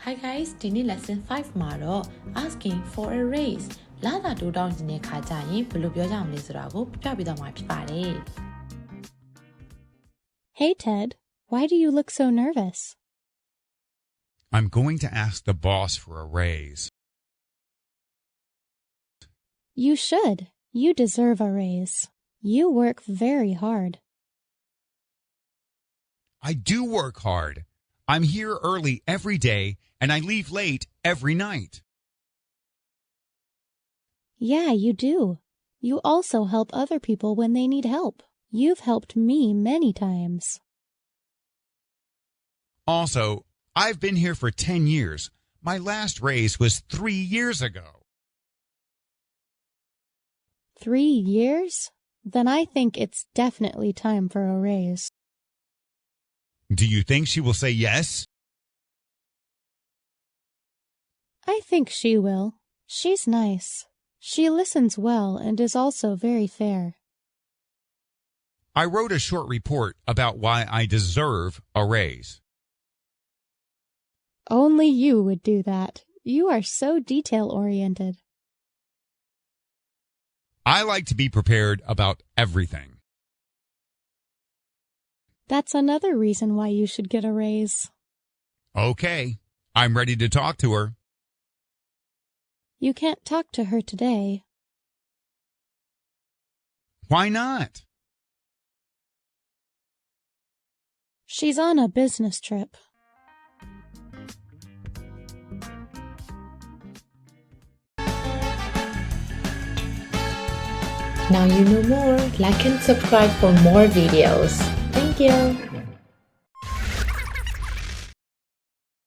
Hi guys, ဒီနေ့ lesson 5 မှာတော့ asking for a raise လာတာတိုးတောင်းခြင်းတဲ့ခါကျရင်ဘယ်လိုပြောကြမလဲဆိုတာကိုပြပြပေးသွားမှာဖြစ်ပါတယ် Hey Ted, why do you look so nervous? I'm going to ask the boss for a raise. You should. You deserve a raise. You work very hard. I do work hard. I'm here early every day, and I leave late every night. Yeah, you do. You also help other people when they need help. You've helped me many times. Also, I've been here for 10 years. My last raise was 3 years ago. 3 years? Then I think it's definitely time for a raise. Do you think she will say yes? I think she will. She's nice. She listens well and is also very fair. I wrote a short report about why I deserve a raise. Only you would do that. You are so detail-oriented. I like to be prepared about everything. That's another reason why you should get a raise. Okay, I'm ready to talk to her. You can't talk to her today. Why not? She's on a business trip. Now you know more. Like and subscribe for more videos. Thank you.